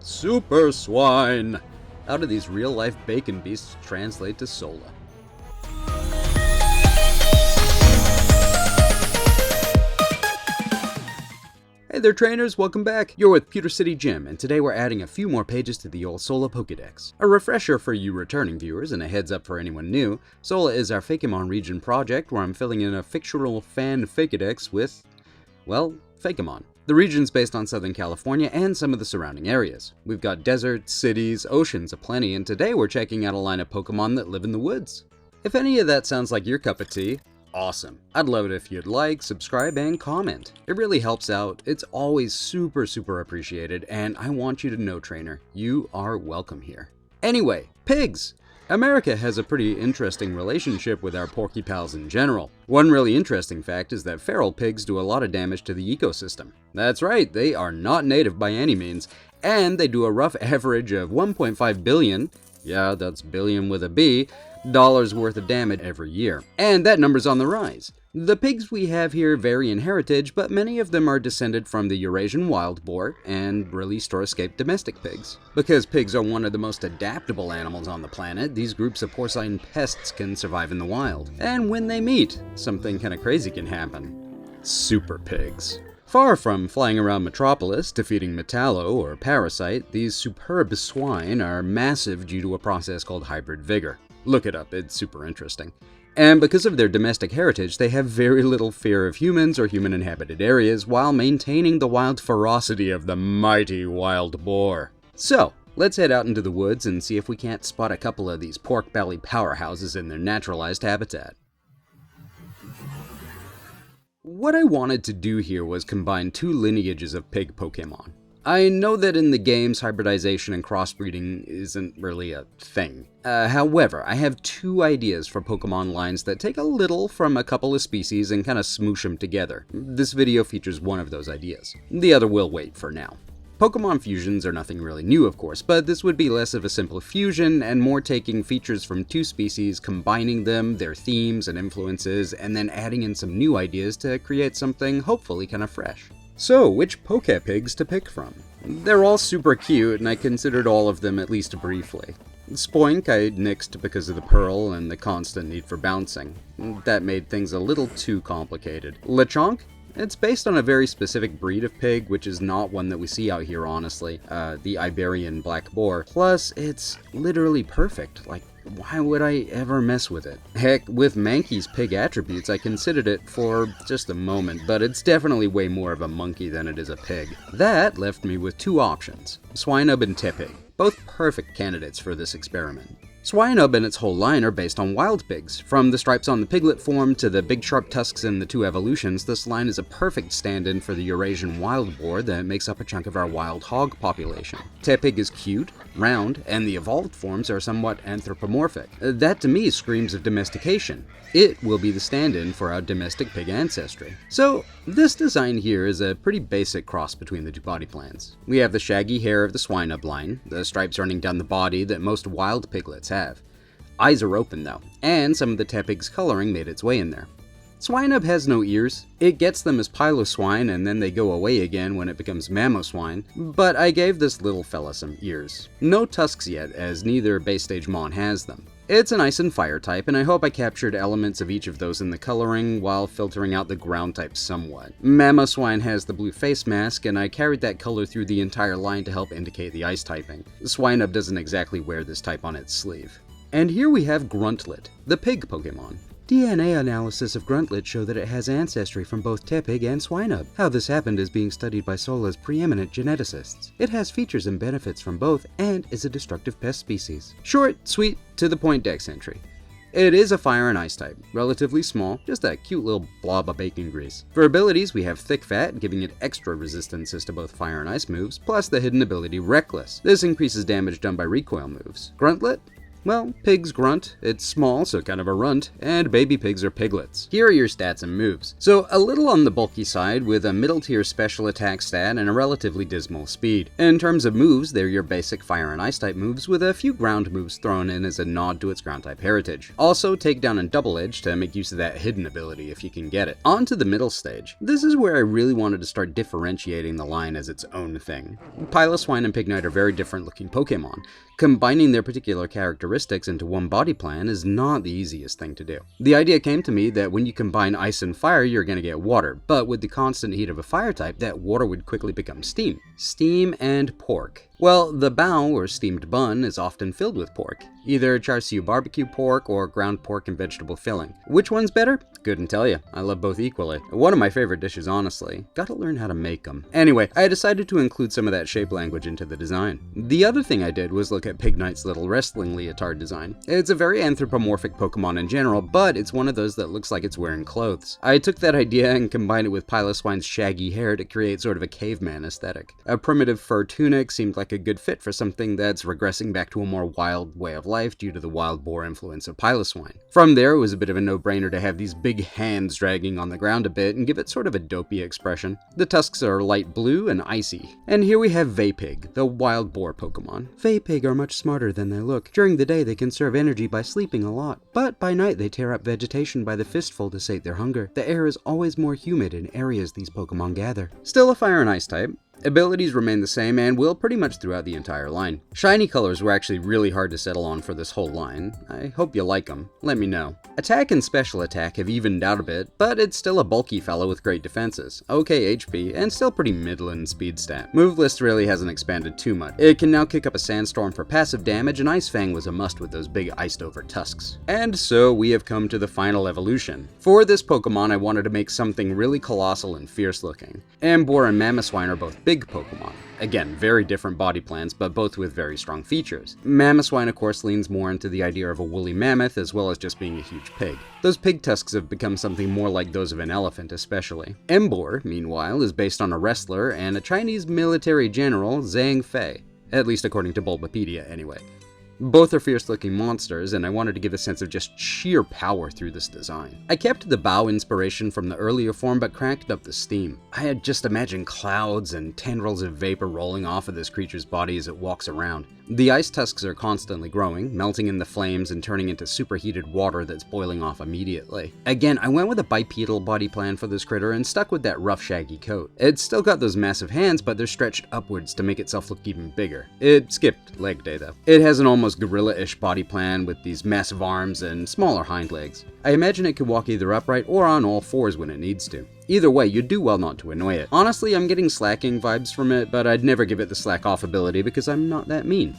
Super Swine! How do these real-life bacon beasts translate to Sola? Hey there trainers, welcome back! You're with PewterCityJim, and today we're adding a few more pages to the old Sola Pokédex. A refresher for you returning viewers, and a heads up for anyone new, Sola is our Fakemon region project where I'm filling in a fictional fan Fakedex with, well, Fakemon. The region's based on Southern California and some of the surrounding areas. We've got deserts, cities, oceans aplenty, and today we're checking out a line of Pokemon that live in the woods. If any of that sounds like your cup of tea, awesome. I'd love it if you'd like, subscribe, and comment. It really helps out. It's always super appreciated, and I want you to know, trainer, you are welcome here. Anyway, pigs! America has a pretty interesting relationship with our porky pals in general. One really interesting fact is that feral pigs do a lot of damage to the ecosystem. That's right, they are not native by any means, and they do a rough average of 1.5 billion, yeah, that's billion with a B, dollars worth of damage every year. And that number's on the rise. The pigs we have here vary in heritage, but many of them are descended from the Eurasian wild boar and released or escaped domestic pigs. Because pigs are one of the most adaptable animals on the planet, these groups of porcine pests can survive in the wild. And when they meet, something kinda crazy can happen. Super pigs. Far from flying around Metropolis, defeating Metallo or Parasite, these superb swine are massive due to a process called hybrid vigor. Look it up, it's super interesting. And because of their domestic heritage, they have very little fear of humans or human-inhabited areas while maintaining the wild ferocity of the mighty wild boar. So, let's head out into the woods and see if we can't spot a couple of these pork belly powerhouses in their naturalized habitat. What I wanted to do here was combine two lineages of pig Pokémon. I know that in the games, hybridization and crossbreeding isn't really a thing. However, I have two ideas for Pokemon lines that take a little from a couple of species and kind of smoosh them together. This video features one of those ideas. The other will wait for now. Pokemon fusions are nothing really new, of course, but this would be less of a simple fusion and more taking features from two species, combining them, their themes and influences, and then adding in some new ideas to create something hopefully kind of fresh. So, which Pokepigs to pick from? They're all super cute, and I considered all of them at least briefly. Spoink I nixed because of the pearl and the constant need for bouncing. That made things a little too complicated. Lechonk? It's based on a very specific breed of pig, which is not one that we see out here, honestly. The Iberian Black Boar. Plus, it's literally perfect. Like, why would I ever mess with it? Heck, with Mankey's pig attributes, I considered it for just a moment, but it's definitely way more of a monkey than it is a pig. That left me with two options, Swinub and Tepig, both perfect candidates for this experiment. Swinub and its whole line are based on wild pigs. From the stripes on the piglet form to the big sharp tusks in the two evolutions, this line is a perfect stand-in for the Eurasian wild boar that makes up a chunk of our wild hog population. Tepig is cute, round, and the evolved forms are somewhat anthropomorphic. That to me screams of domestication. It will be the stand-in for our domestic pig ancestry. So, this design here is a pretty basic cross between the two body plans. We have the shaggy hair of the Swinub line, the stripes running down the body that most wild piglets have. Eyes are open though, and some of the Tepig's coloring made its way in there. Swinub has no ears. It gets them as Piloswine and then they go away again when it becomes Mamoswine, but I gave this little fella some ears. No tusks yet, as neither base stage Mon has them. It's an ice and fire type, and I hope I captured elements of each of those in the coloring while filtering out the ground type somewhat. Mamoswine has the blue face mask, and I carried that color through the entire line to help indicate the ice typing. Swinub doesn't exactly wear this type on its sleeve. And here we have Gruntlet, the pig Pokemon. DNA analysis of Gruntlet show that it has ancestry from both Tepig and Swinub. How this happened is being studied by Sola's preeminent geneticists. It has features and benefits from both, and is a destructive pest species. Short, sweet, to the point dex entry. It is a fire and ice type, relatively small, just a cute little blob of bacon grease. For abilities, we have Thick Fat, giving it extra resistances to both fire and ice moves, plus the hidden ability Reckless. This increases damage done by recoil moves. Gruntlet? Well, pigs grunt, it's small so kind of a runt, and baby pigs are piglets. Here are your stats and moves. So a little on the bulky side with a middle tier special attack stat and a relatively dismal speed. In terms of moves, they're your basic fire and ice type moves with a few ground moves thrown in as a nod to its ground type heritage. Also takedown and double edge to make use of that hidden ability if you can get it. On to the middle stage. This is where I really wanted to start differentiating the line as its own thing. Piloswine and Pignite are very different looking Pokemon. Combining their particular characteristics into one body plan is not the easiest thing to do. The idea came to me that when you combine ice and fire, you're going to get water, but with the constant heat of a fire type, that water would quickly become steam. Steam and pork. Well, the bao, or steamed bun, is often filled with pork, either char siu barbecue pork or ground pork and vegetable filling. Which one's better? Couldn't tell you. I love both equally. One of my favorite dishes, honestly. Gotta learn how to make them. Anyway, I decided to include some of that shape language into the design. The other thing I did was look at Pignite's little wrestling leotard design. It's a very anthropomorphic Pokemon in general, but it's one of those that looks like it's wearing clothes. I took that idea and combined it with Piloswine's shaggy hair to create sort of a caveman aesthetic. A primitive fur tunic seemed like a good fit for something that's regressing back to a more wild way of life due to the wild boar influence of Piloswine. From there, it was a bit of a no-brainer to have these big hands dragging on the ground a bit and give it sort of a dopey expression. The tusks are light blue and icy. And here we have Vapig, the wild boar Pokemon. Vapig are much smarter than they look. During the day, they conserve energy by sleeping a lot, but by night they tear up vegetation by the fistful to sate their hunger. The air is always more humid in areas these Pokemon gather. Still a fire and ice type. Abilities remain the same and will pretty much throughout the entire line. Shiny colors were actually really hard to settle on for this whole line. I hope you like them. Let me know. Attack and special attack have evened out a bit, but it's still a bulky fellow with great defenses, okay HP, and still pretty middling speed stat. Move list really hasn't expanded too much. It can now kick up a Sandstorm for passive damage, and Ice Fang was a must with those big iced over tusks. And so we have come to the final evolution. For this Pokemon, I wanted to make something really colossal and fierce looking. Ambor and Mamoswine are both big Pokemon. Again, very different body plans, but both with very strong features. Mamoswine, of course, leans more into the idea of a woolly mammoth, as well as just being a huge pig. Those pig tusks have become something more like those of an elephant, especially. Embor, meanwhile, is based on a wrestler and a Chinese military general, Zhang Fei. At least according to Bulbapedia, anyway. Both are fierce-looking monsters, and I wanted to give a sense of just sheer power through this design. I kept the bow inspiration from the earlier form, but cranked up the steam. I had just imagined clouds and tendrils of vapor rolling off of this creature's body as it walks around. The ice tusks are constantly growing, melting in the flames and turning into superheated water that's boiling off immediately. Again, I went with a bipedal body plan for this critter and stuck with that rough shaggy coat. It's still got those massive hands, but they're stretched upwards to make itself look even bigger. It skipped leg day though. It has an almost gorilla-ish body plan with these massive arms and smaller hind legs. I imagine it could walk either upright or on all fours when it needs to. Either way, you'd do well not to annoy it. Honestly, I'm getting slacking vibes from it, but I'd never give it the slack off ability because I'm not that mean.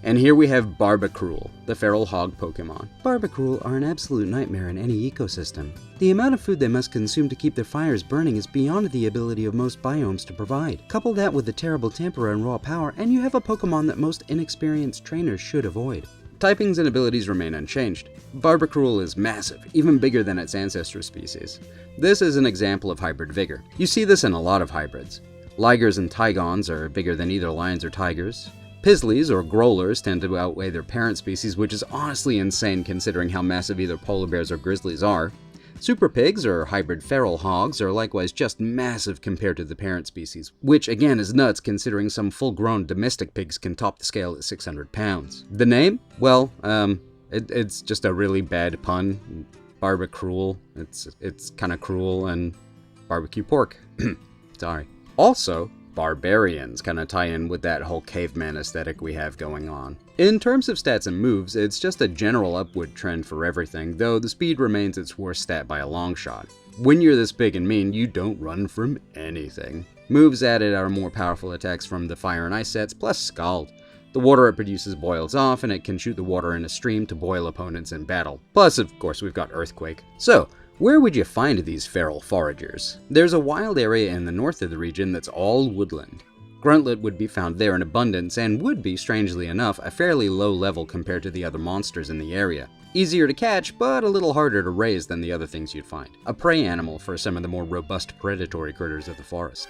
And here we have Barbacru, the feral hog Pokemon. Barbacru are an absolute nightmare in any ecosystem. The amount of food they must consume to keep their fires burning is beyond the ability of most biomes to provide. Couple that with the terrible temper and raw power, and you have a Pokemon that most inexperienced trainers should avoid. Typings and abilities remain unchanged. Barbacru is massive, even bigger than its ancestor species. This is an example of hybrid vigor. You see this in a lot of hybrids. Ligers and Tigons are bigger than either lions or tigers. Pisleys, or growlers, tend to outweigh their parent species, which is honestly insane considering how massive either polar bears or grizzlies are. Super pigs, or hybrid feral hogs, are likewise just massive compared to the parent species, which again is nuts considering some full-grown domestic pigs can top the scale at 600 pounds. The name? Well, it's just a really bad pun. Barbacru. It's kind of cruel, and barbecue pork. Sorry. Also, barbarians kind of tie in with that whole caveman aesthetic we have going on. In terms of stats and moves, it's just a general upward trend for everything, though the speed remains its worst stat by a long shot. When you're this big and mean, you don't run from anything. Moves added are more powerful attacks from the fire and ice sets, plus Scald. The water it produces boils off, and it can shoot the water in a stream to boil opponents in battle. Plus, of course, we've got Earthquake. So, where would you find these feral foragers? There's a wild area in the north of the region that's all woodland. Gruntlet would be found there in abundance and would be, strangely enough, a fairly low level compared to the other monsters in the area. Easier to catch, but a little harder to raise than the other things you'd find. A prey animal for some of the more robust predatory critters of the forest.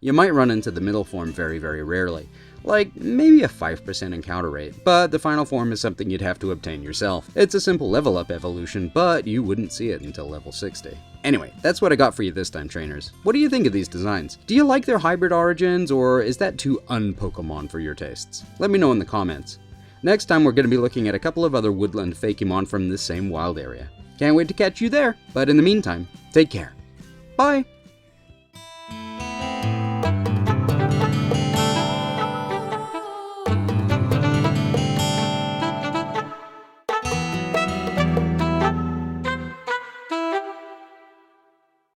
You might run into the middle form very, very rarely, like maybe a 5% encounter rate, but the final form is something you'd have to obtain yourself. It's a simple level up evolution, but you wouldn't see it until level 60. Anyway, that's what I got for you this time, trainers. What do you think of these designs? Do you like their hybrid origins, or is that too un-Pokemon for your tastes? Let me know in the comments. Next time we're going to be looking at a couple of other woodland Fakemon from this same wild area. Can't wait to catch you there, but in the meantime, take care. Bye!